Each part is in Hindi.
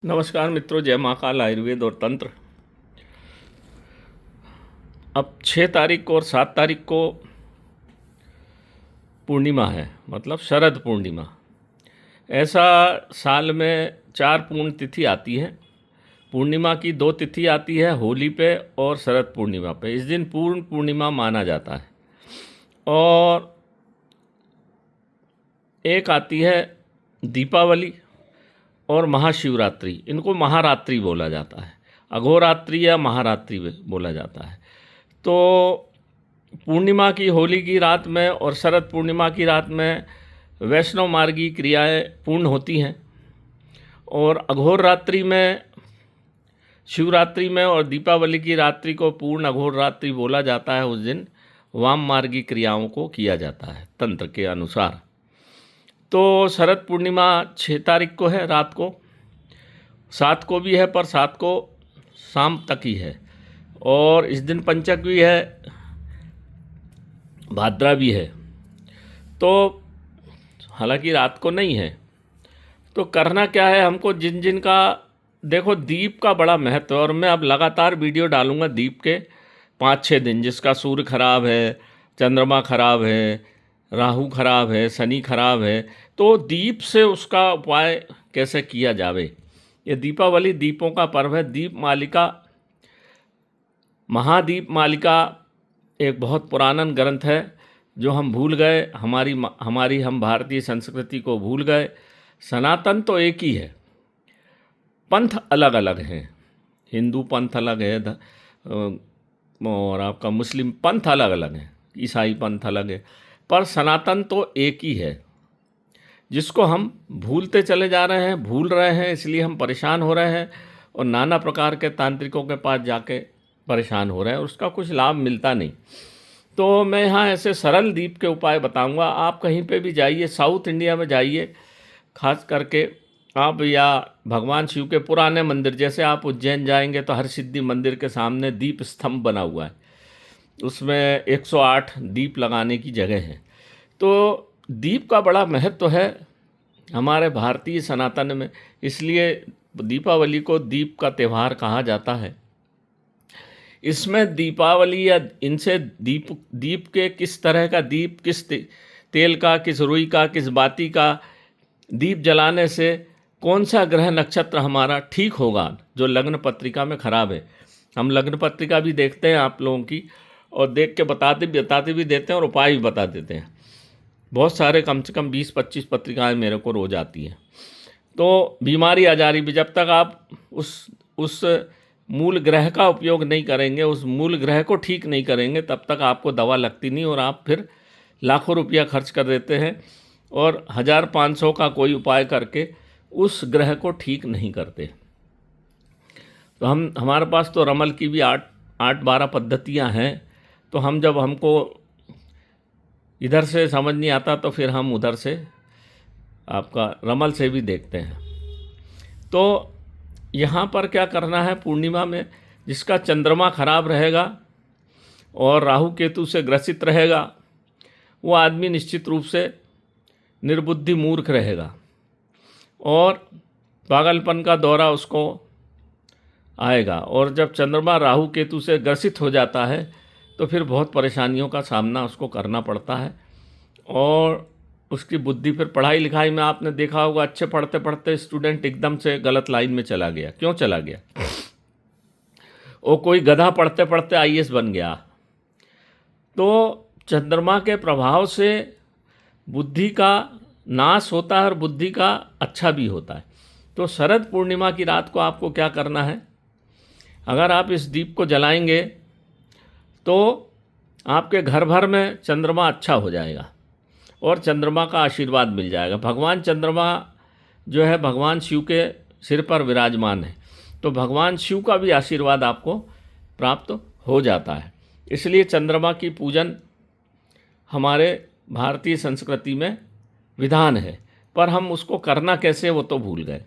नमस्कार मित्रों, जय महाकाल आयुर्वेद और तंत्र। अब 6 तारीख को और 7 तारीख को पूर्णिमा है, मतलब शरद पूर्णिमा। ऐसा साल में 4 पूर्ण तिथि आती है। पूर्णिमा की 2 तिथि आती है, होली पे और शरद पूर्णिमा पे। इस दिन पूर्ण पूर्णिमा माना जाता है। और एक आती है दीपावली और महाशिवरात्रि। इनको महारात्रि बोला जाता है, अघोरात्रि या महारात्रि बोला जाता है। तो पूर्णिमा की, होली की रात में और शरद पूर्णिमा की रात में वैष्णव मार्गी क्रियाएं पूर्ण होती हैं। और अघोर रात्रि में, शिवरात्रि में और दीपावली की रात्रि को पूर्ण अघोर रात्रि बोला जाता है। उस दिन वाम मार्गी क्रियाओं को किया जाता है तंत्र के अनुसार। तो शरद पूर्णिमा 6 तारीख को है रात को, 7 को भी है, पर 7 को शाम तक ही है। और इस दिन पंचक भी है, भाद्रा भी है। तो हालांकि रात को नहीं है। तो करना क्या है हमको, जिन जिन का, देखो दीप का बड़ा महत्व है। और मैं अब लगातार वीडियो डालूंगा दीप के 5-6 दिन, जिसका सूर्य खराब है, चंद्रमा खराब है, राहु खराब है, शनि खराब है, तो दीप से उसका उपाय कैसे किया जावे। ये दीपावली दीपों का पर्व है। दीप मालिका, महादीप मालिका एक बहुत पुराना ग्रंथ है जो हम भूल गए। हम भारतीय संस्कृति को भूल गए। सनातन तो एक ही है, पंथ अलग अलग हैं। हिंदू पंथ अलग है और आपका मुस्लिम पंथ अलग अलग है, ईसाई पंथ अलग है, पर सनातन तो एक ही है, जिसको हम भूलते चले जा रहे हैं, भूल रहे हैं। इसलिए हम परेशान हो रहे हैं और नाना प्रकार के तांत्रिकों के पास जाके परेशान हो रहे हैं, उसका कुछ लाभ मिलता नहीं। तो मैं यहाँ ऐसे सरल दीप के उपाय बताऊंगा। आप कहीं पे भी जाइए, साउथ इंडिया में जाइए खास करके आप, या भगवान शिव के पुराने मंदिर, जैसे आप उज्जैन जाएंगे तो हर सिद्धि मंदिर के सामने दीप स्तंभ बना हुआ है, उसमें 108 दीप लगाने की जगह है। तो दीप का बड़ा महत्व है हमारे भारतीय सनातन में, इसलिए दीपावली को दीप का त्यौहार कहा जाता है। इसमें दीपावली या इनसे दीप के किस तरह का दीप, किस तेल का, किस रुई का, किस बाती का दीप जलाने से कौन सा ग्रह नक्षत्र हमारा ठीक होगा जो लग्न पत्रिका में खराब है। हम लग्न पत्रिका भी देखते हैं आप लोगों की, और देख के बताते भी देते हैं और उपाय भी बता देते हैं। बहुत सारे, कम से कम 20-25 पत्रिकाएं मेरे को रोज आती हैं। तो बीमारी आ जा रही भी, जब तक आप उस मूल ग्रह का उपयोग नहीं करेंगे, उस मूल ग्रह को ठीक नहीं करेंगे, तब तक आपको दवा लगती नहीं, और आप फिर लाखों रुपया खर्च कर देते हैं और 1500 का कोई उपाय करके उस ग्रह को ठीक नहीं करते। तो हमारे पास तो रमल की भी 8-12 पद्धतियां हैं। तो हमको इधर से समझ नहीं आता तो फिर हम उधर से आपका रमल से भी देखते हैं। तो यहाँ पर क्या करना है, पूर्णिमा में जिसका चंद्रमा खराब रहेगा और राहु केतु से ग्रसित रहेगा, वो आदमी निश्चित रूप से निर्बुद्धि मूर्ख रहेगा और पागलपन का दौरा उसको आएगा। और जब चंद्रमा राहु केतु से ग्रसित हो जाता है तो फिर बहुत परेशानियों का सामना उसको करना पड़ता है। और उसकी बुद्धि फिर, पढ़ाई लिखाई में आपने देखा होगा, अच्छे पढ़ते पढ़ते स्टूडेंट एकदम से गलत लाइन में चला गया। क्यों चला गया? वो कोई गधा पढ़ते पढ़ते आईएएस बन गया। तो चंद्रमा के प्रभाव से बुद्धि का नाश होता है और बुद्धि का अच्छा भी होता है। तो शरद पूर्णिमा की रात को आपको क्या करना है, अगर आप इस दीप को जलाएंगे तो आपके घर भर में चंद्रमा अच्छा हो जाएगा और चंद्रमा का आशीर्वाद मिल जाएगा। भगवान चंद्रमा जो है भगवान शिव के सिर पर विराजमान है, तो भगवान शिव का भी आशीर्वाद आपको प्राप्त हो जाता है। इसलिए चंद्रमा की पूजन हमारे भारतीय संस्कृति में विधान है, पर हम उसको करना कैसे वो तो भूल गए।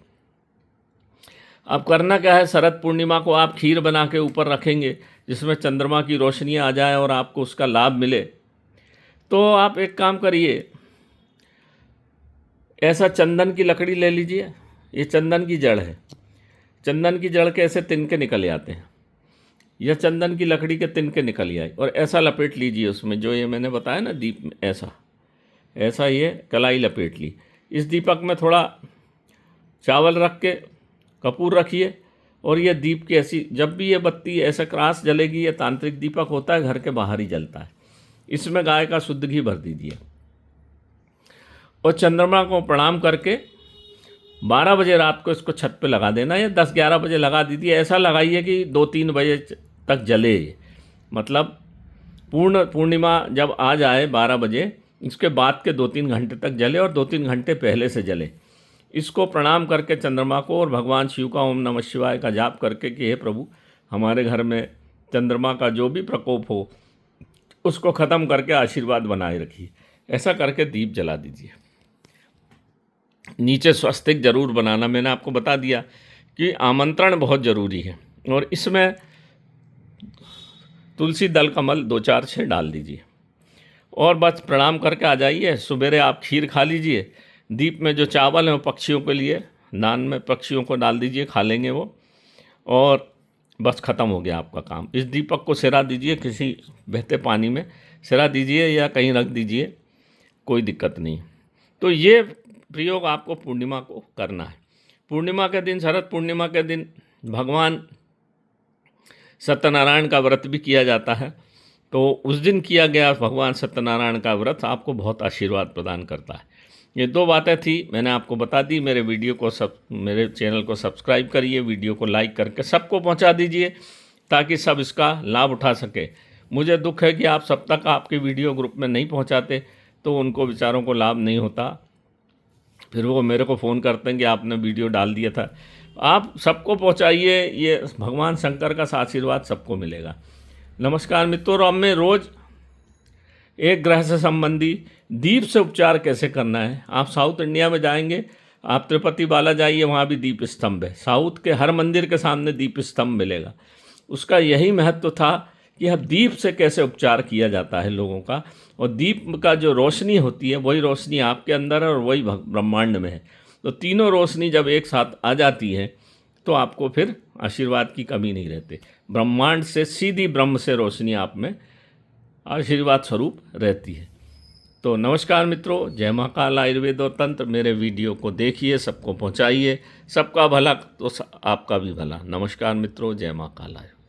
अब करना क्या है, शरद पूर्णिमा को आप खीर बना के ऊपर रखेंगे जिसमें चंद्रमा की रोशनी आ जाए और आपको उसका लाभ मिले। तो आप एक काम करिए, ऐसा चंदन की लकड़ी ले लीजिए, ये चंदन की जड़ है, चंदन की जड़ के ऐसे तिनके निकल आते हैं, या चंदन की लकड़ी के तिनके निकल आए, और ऐसा लपेट लीजिए उसमें, जो ये मैंने बताया ना दीप में, ऐसा ये कलाई लपेट ली। इस दीपक में थोड़ा चावल रख के कपूर रखिए, और ये दीप की ऐसी, जब भी ये बत्ती ऐसा क्रास जलेगी, ये तांत्रिक दीपक होता है, घर के बाहर ही जलता है। इसमें गाय का शुद्ध घी भर दीजिए, और चंद्रमा को प्रणाम करके 12 बजे रात को इसको छत पे लगा देना, या 10-11 बजे लगा दीजिए। ऐसा लगाइए कि 2-3 बजे तक जले, मतलब पूर्णिमा जब आ जाए 12 बजे, इसके बाद के 2-3 घंटे तक जले, और 2-3 घंटे पहले से जले। इसको प्रणाम करके चंद्रमा को और भगवान शिव का ओम नमः शिवाय का जाप करके कि हे प्रभु, हमारे घर में चंद्रमा का जो भी प्रकोप हो उसको ख़त्म करके आशीर्वाद बनाए रखिए। ऐसा करके दीप जला दीजिए। नीचे स्वस्तिक जरूर बनाना, मैंने आपको बता दिया कि आमंत्रण बहुत ज़रूरी है, और इसमें तुलसी दल कमल 2-4-6 डाल दीजिए, और बस प्रणाम करके आ जाइए। सवेरे आप खीर खा लीजिए। दीप में जो चावल है वो पक्षियों के लिए, नान में पक्षियों को डाल दीजिए, खा लेंगे वो, और बस ख़त्म हो गया आपका काम। इस दीपक को सिरा दीजिए, किसी बहते पानी में सिरा दीजिए या कहीं रख दीजिए, कोई दिक्कत नहीं। तो ये प्रयोग आपको पूर्णिमा को करना है। पूर्णिमा के दिन, शरद पूर्णिमा के दिन भगवान सत्यनारायण का व्रत भी किया जाता है। तो उस दिन किया गया भगवान सत्यनारायण का व्रत आपको बहुत आशीर्वाद प्रदान करता है। ये 2 बातें थी, मैंने आपको बता दी। मेरे चैनल को सब्सक्राइब करिए, वीडियो को लाइक करके सबको पहुंचा दीजिए, ताकि सब इसका लाभ उठा सके। मुझे दुख है कि आप सब तक आपकी वीडियो ग्रुप में नहीं पहुंचाते, तो उनको बेचारों को लाभ नहीं होता। फिर वो मेरे को फ़ोन करते हैं कि आपने वीडियो डाल दिया था। आप सबको पहुंचाइए, ये भगवान शंकर का आशीर्वाद सबको मिलेगा। नमस्कार मित्रों, अब मैं रोज़ एक ग्रह से संबंधी दीप से उपचार कैसे करना है। आप साउथ इंडिया में जाएंगे, आप तिरुपति बाला जाइए, वहाँ भी दीप स्तंभ है। साउथ के हर मंदिर के सामने दीप स्तंभ मिलेगा। उसका यही महत्व था कि अब दीप से कैसे उपचार किया जाता है लोगों का, और दीप का जो रोशनी होती है वही रोशनी आपके अंदर है और वही ब्रह्मांड में है। तो तीनों रोशनी जब एक साथ आ जाती है तो आपको फिर आशीर्वाद की कमी नहीं रहती। ब्रह्मांड से सीधी ब्रह्म से रोशनी आप में आशीर्वाद स्वरूप रहती है। तो नमस्कार मित्रों, जय महाकाल आयुर्वेद और तंत्र। मेरे वीडियो को देखिए, सबको पहुंचाइए, सबका भला तो आपका भी भला। नमस्कार मित्रों, जय महाकाल आयुर्वेद।